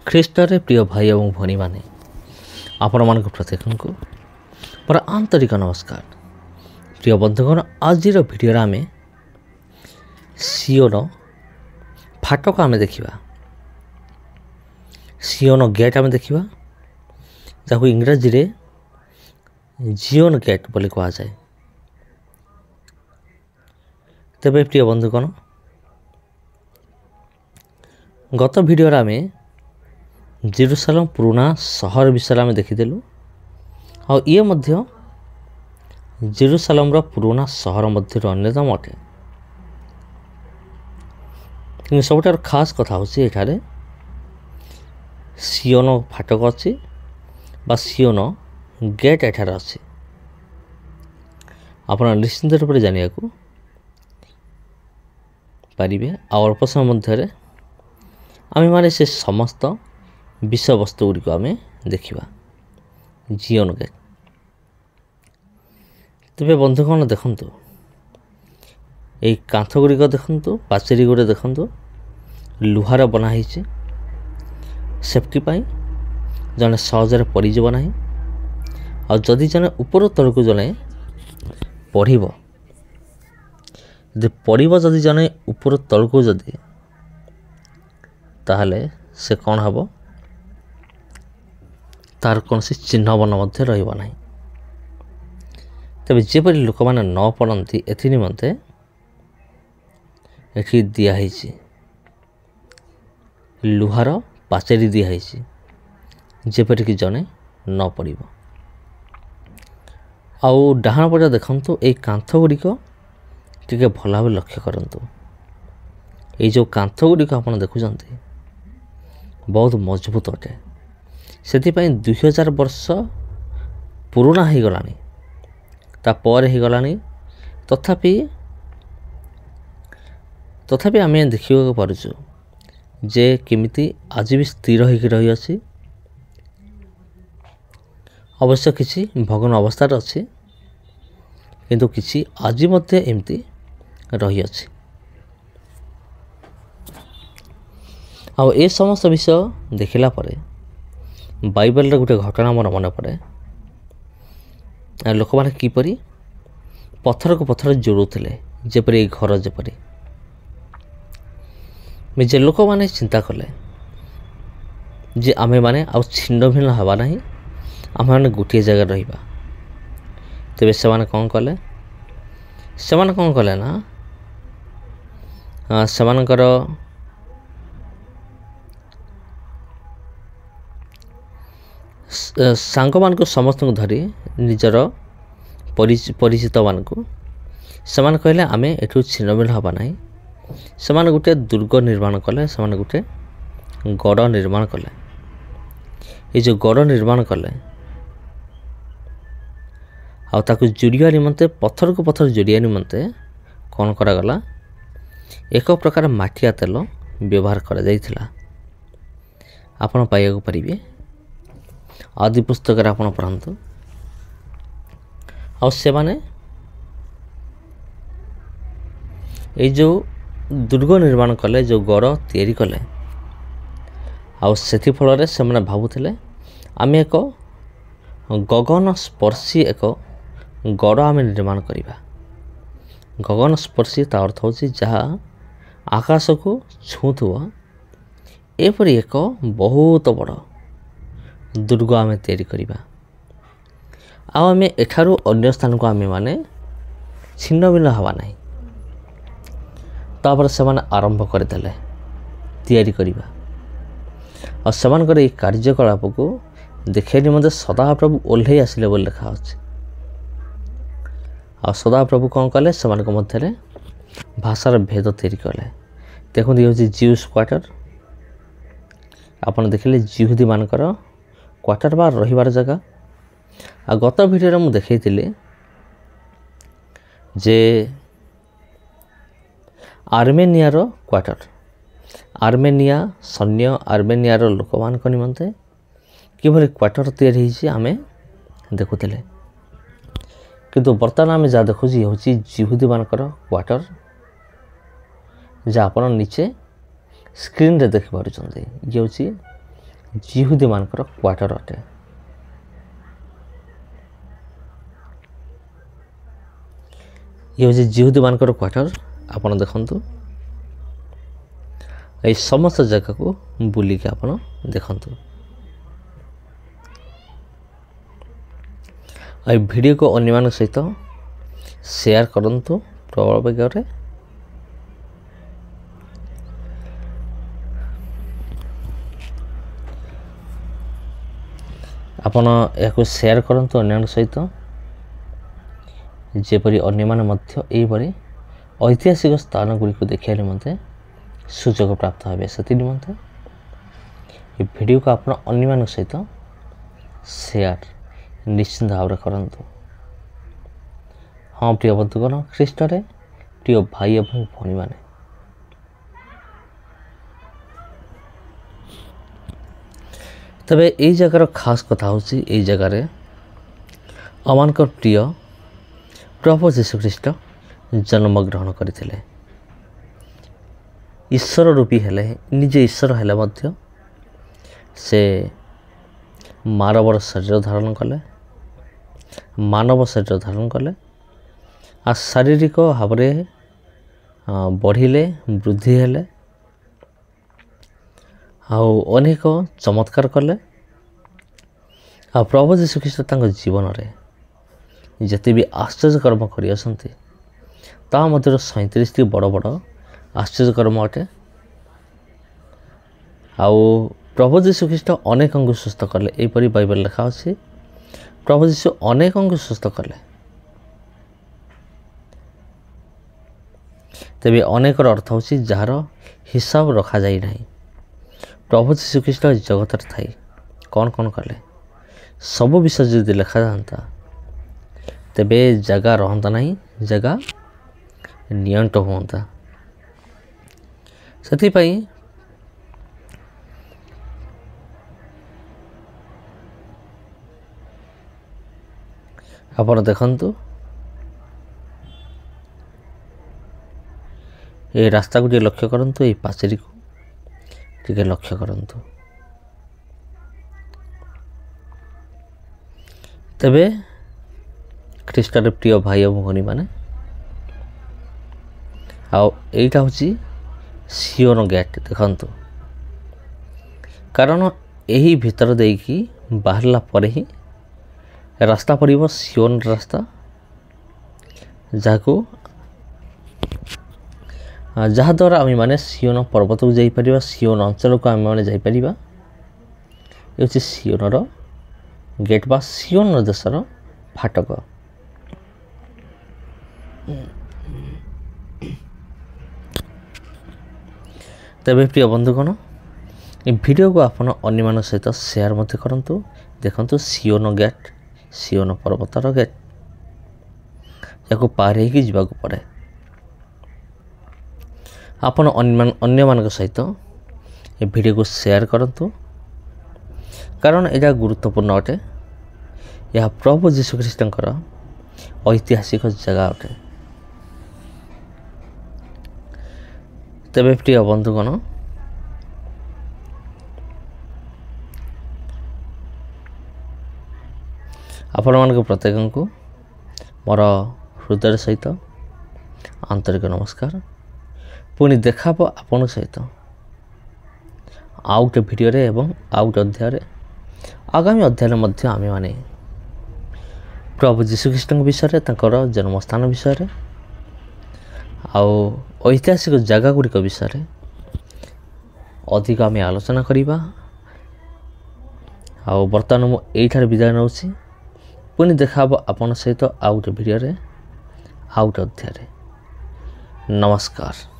ଖ୍ରୀଷ୍ଟରେ ପ୍ରିୟ ଭାଇ ଏବଂ ଭଉଣୀମାନେ, ଆପଣମାନଙ୍କ ପ୍ରତ୍ୟେକଙ୍କୁ ମୋର ଆନ୍ତରିକ ନମସ୍କାର। ପ୍ରିୟ ବନ୍ଧୁଗଣ, ଆଜିର ଭିଡ଼ିଓରେ ଆମେ ସିଓନ ଫାଟକ ଆମେ ଦେଖିବା, ସିଓନ ଗେଟ୍ ଆମେ ଦେଖିବା, ଯାହାକୁ ଇଂରାଜୀରେ ଜିଓନ ଗେଟ୍ ବୋଲି କୁହାଯାଏ। ତେବେ ପ୍ରିୟ ବନ୍ଧୁଗଣ, ଗତ ଭିଡ଼ିଓରେ ଆମେ ଜେରୁସାଲେମ ପୁରୁଣା ସହର ବିଷୟରେ ଆମେ ଦେଖିଦେଲୁ, ଆଉ ଇଏ ମଧ୍ୟ ଜେରୁସାଲେମର ପୁରୁଣା ସହର ମଧ୍ୟରୁ ଅନ୍ୟତମ ଅଟେ। କିନ୍ତୁ ସବୁଠାରୁ ଖାସ୍ କଥା ହେଉଛି ଏଠାରେ ସିଓନ ଫାଟକ ଅଛି ବା ସିଓନ ଗେଟ୍ ଏଠାରେ ଅଛି। ଆପଣ ନିଶ୍ଚିନ୍ତ ରୂପରେ ଜାଣିବାକୁ ପାରିବେ। ଆଉ ଅଳ୍ପ ସମୟ ମଧ୍ୟରେ ଆମେମାନେ ସେ ସମସ୍ତ ବିଷୟବସ୍ତୁ ଗୁଡ଼ିକ ଆମେ ଦେଖିବା। ଜିଓନ ଗେଟ୍। ତେବେ ବନ୍ଧୁଗଣ ଦେଖନ୍ତୁ, ଏଇ କାନ୍ଥ ଗୁଡ଼ିକ ଦେଖନ୍ତୁ, ପାଚେରୀ ଗୁଡ଼ିକ ଦେଖନ୍ତୁ, ଲୁହାର ବନା ହେଇଛି ସେଫ୍ଟି ପାଇଁ, ଜଣେ ସହଜରେ ପଡ଼ିଯିବ ନାହିଁ। ଆଉ ଯଦି ଜଣେ ଉପର ତଳକୁ ଜଣେ ପଡ଼ିବ, ଯଦି ଜଣେ ଉପର ତଳକୁ ତାହେଲେ ସେ କ'ଣ ହେବ, ତାର କୌଣସି ଚିହ୍ନବର୍ଣ୍ଣ ମଧ୍ୟ ରହିବ ନାହିଁ। ତେବେ ଯେପରି ଲୋକମାନେ ନ ପଡ଼ନ୍ତି ଏଥି ନିମନ୍ତେ ଏଠି ଦିଆହେଇଛି ଲୁହାର ପାଚେରୀ ଦିଆହେଇଛି, ଯେପରିକି ଜଣେ ନ ପଡ଼ିବ। ଆଉ ଡାହାଣ ପଟେ ଦେଖନ୍ତୁ, ଏଇ କାନ୍ଥ ଗୁଡ଼ିକ ଟିକେ ଭଲ ଭାବେ ଲକ୍ଷ୍ୟ କରନ୍ତୁ। ଏଇ ଯେଉଁ କାନ୍ଥ ଗୁଡ଼ିକ ଆପଣ ଦେଖୁଛନ୍ତି ବହୁତ ମଜବୁତ ଅଟେ। ସେଥିପାଇଁ 2000 ବର୍ଷ ପୁରୁଣା ହେଇଗଲାଣି, ତାପରେ ହେଇଗଲାଣି, ତଥାପି ଆମେ ଦେଖିବାକୁ ପାରୁଛୁ ଯେ କେମିତି ଆଜି ବି ସ୍ଥିର ହୋଇକି ରହିଅଛି। ଅବଶ୍ୟ କିଛି ଭଗ୍ନ ଅବସ୍ଥାରେ ଅଛି, କିନ୍ତୁ କିଛି ଆଜି ମଧ୍ୟ ଏମିତି ରହିଅଛି। ଆଉ ଏ ସମସ୍ତ ବିଷୟ ଦେଖିଲା ପରେ ବାଇବେଲର ଗୋଟେ ଘଟଣା ମୋର ମନେ ପଡ଼େ। ଲୋକମାନେ କିପରି ପଥରକୁ ପଥର ଯୋଡ଼ୁଥିଲେ, ଯେପରି ଏଇ ଘର ଯେପରି। ଯେ ଲୋକମାନେ ଚିନ୍ତା କଲେ ଯେ ଆମେମାନେ ଆଉ ଛିନ୍ନ ଭିନ୍ନ ହେବା ନାହିଁ, ଆମେମାନେ ଗୋଟିଏ ଜାଗାରେ ରହିବା। ତେବେ ସେମାନେ କ'ଣ କଲେ ନା, ସେମାନଙ୍କର ସାଙ୍ଗମାନଙ୍କୁ ସମସ୍ତଙ୍କୁ ଧରି, ନିଜର ପରିଚିତମାନଙ୍କୁ ସେମାନେ କହିଲେ ଆମେ ଏଠୁ ଛିନ୍ନ ଭିନ୍ନ ହେବା ନାହିଁ। ସେମାନେ ଗୋଟେ ଦୁର୍ଗ ନିର୍ମାଣ କଲେ, ସେମାନେ ଗୋଟେ ଗଡ଼ ନିର୍ମାଣ କଲେ। ଏଇ ଯେଉଁ ଗଡ଼ ନିର୍ମାଣ କଲେ, ଆଉ ତାକୁ ଯୋଡ଼ିବା ନିମନ୍ତେ, ପଥରକୁ ପଥର ଯୋଡ଼ିବା ନିମନ୍ତେ କ'ଣ କରାଗଲା, ଏକ ପ୍ରକାର ମାଠିଆ ତେଲ ବ୍ୟବହାର କରାଯାଇଥିଲା। ଆପଣ ପାଇବାକୁ ପାରିବେ, ଆଦି ପୁସ୍ତକରେ ଆପଣ ପଢ଼ନ୍ତୁ। ଆଉ ସେମାନେ ଏଇ ଯେଉଁ ଦୁର୍ଗ ନିର୍ମାଣ କଲେ, ଯେଉଁ ଗଡ଼ ତିଆରି କଲେ, ଆଉ ସେଥିଫଳରେ ସେମାନେ ଭାବୁଥିଲେ ଆମେ ଏକ ଗଗନ ସ୍ପର୍ଶୀ ଏକ ଗଡ଼ ଆମେ ନିର୍ମାଣ କରିବା। ଗଗନ ସ୍ପର୍ଶୀ ତା ଅର୍ଥ ହେଉଛି ଯାହା ଆକାଶକୁ ଛୁଉଁଥିବ, ଏପରି ଏକ ବହୁତ ବଡ଼ ଦୁର୍ଗ ଆମେ ତିଆରି କରିବା। ଆଉ ଆମେ ଏଠାରୁ ଅନ୍ୟ ସ୍ଥାନକୁ ଆମେମାନେ ଛିନ୍ନ ଭିନ୍ନ ହେବା ନାହିଁ। ତାପରେ ସେମାନେ ଆରମ୍ଭ କରିଦେଲେ ତିଆରି କରିବା। ଆଉ ସେମାନଙ୍କର ଏହି କାର୍ଯ୍ୟକଳାପକୁ ଦେଖିବା ନିମନ୍ତେ ସଦାପ୍ରଭୁ ଓହ୍ଲେଇ ଆସିଲେ ବୋଲି ଲେଖା ଅଛି। ଆଉ ସଦାପ୍ରଭୁ କ'ଣ କଲେ, ସେମାନଙ୍କ ମଧ୍ୟରେ ଭାଷାର ଭେଦ ତିଆରି କଲେ। ଦେଖନ୍ତୁ, ଇଏ ହେଉଛି ଜିଉସ୍ କ୍ୱାର୍ଟର। ଆପଣ ଦେଖିଲେ ଜିହୁଦୀମାନଙ୍କର କ୍ୱାର୍ଟର ବା ରହିବାର ଜାଗା। ଆଉ ଗତ ଭିଡ଼ିଓରେ ମୁଁ ଦେଖାଇଥିଲି ଯେ ଆର୍ମେନିଆର କ୍ୱାର୍ଟର, ଆର୍ମେନିଆ ସୈନ୍ୟ, ଆର୍ମେନିଆର ଲୋକମାନଙ୍କ ନିମନ୍ତେ କିଭଳି କ୍ୱାର୍ଟର ତିଆରି ହେଇଛି ଆମେ ଦେଖୁଥିଲେ। କିନ୍ତୁ ବର୍ତ୍ତମାନ ଆମେ ଯାହା ଦେଖୁଛୁ ଇଏ ହେଉଛି ଜିହୁଦୀମାନଙ୍କର କ୍ୱାର୍ଟର, ଯାହା ଆପଣ ନିଚେ ସ୍କ୍ରିନ୍ରେ ଦେଖିପାରୁଛନ୍ତି। ଇଏ ହେଉଛି जिहुदी मानकर क्वार्टर अटे। ये हूँ जिहुदी मानकर क्वार्टर। आपन देखंतु ये समस्त जगह को बुलिक आपन देखंतु। ये वीडियो को अन्य मान सहित शेयर करंतु प्रबल बेगर। आपण या शेयर करंतु अन्य सहित जेपरी अन्य माने मध्य एपरी ऐतिहासिक स्थान गुड़ी को देखिए निमंते सुजोग प्राप्त हे। से निमंते ये वीडियो को आप अन्य मान सहित शेयर निश्चिंत भाव में करंतु। हाँ प्रिय बंधुगण, ख्रीष्ट रे प्रिय भाई एवं भौणी माने, तबे ये जगार खास कथा होची ये जगार अमान प्रिय प्रभु जीशु ख्रीष्ट जन्म ग्रहण करथिले। ईश्वर रूपी हेले, निजे ईश्वर हेले मध्य से मानवर शरीर धारण कले, मानव शरीर धारण कले आ शारीरिक भाव में बढ़िले, वृद्धि हेले, अनेक चमत्कार कले। आ प्रभु जीशु ख्रीष्ट तांको जीवन रे जति भी आश्चर्य कर्म करि आसंती ता मध्य 37 टी बड़ बड़ आश्चर्य कर्म अटे। प्रभु जीशु ख्रीष्ट अनेक सुस्थ कले, एपरी बाइबल लिखा अछि। प्रभु जीशु अनेक सुस्थ कले, तेबे अनेक अर्थ होछि जार हिसाब रखा जाई नाही। प्रभु जीशु ख्रीष्ट जगत थाई कौन कौन कले सब विषय जदि लिखा जाता तेबे जगह रहता नहीं, जगह नियंट होता। से आपण देखंतु ये रास्ता को लक्ष्य करंतु, ये पाचेरी को टिके लक्ष्य करंतु। तबे ख्रीष्टर प्रिय भाई और भौणी माने आईटा हूँ सियोन गेट देखंतु। कारण यही भीतर देकी बाहरला परे ही रास्ता पड़िबो सियोन रास्ता, जहा द्वारा आम मैंने सियोन पर्वत को जाई परिबा, सियोन अंचल को आम मैंने जाई परिबा। ये हूँ सियोनर गेट बा सियोन देशर फाटक। तबे प्रिय बंधुगण, ये वीडियो को आपण अन्य मान सहित शेयर मत करंतु। देखंतु सियोन गेट, सियोन पर्वतर गेट, याको पार होगी जावाक पड़े। आपण अन्य मान सहित ये वीडियो को शेयर करंतु, कारण यह गुरुत्वपूर्ण अटे। यह प्रभु जीशु ख्रीष्टंकर ऐतिहासिक जगह अटे। तेबे प्रिय बंधुगण, आपण मान प्रत्येक को मोर हृदय सहित आंतरिक नमस्कार। पुणी देखा आपण सहित आउ गोटे वीडियो रे एवं आउ गोटे अध्याय आगामी अध्याय मध्य आमे माने प्रभु जीशु ख्रीष्ट विषय तांकर जन्मस्थान विषय ऐतिहासिक जगह गुड़िक विषय अधिक आम आलोचना करवा। बर्तमान मुझे विदाय नौ, पुणी देखा आपण सहित आउ गोटे वीडियो रे आउ गोटे अध्याय। नमस्कार।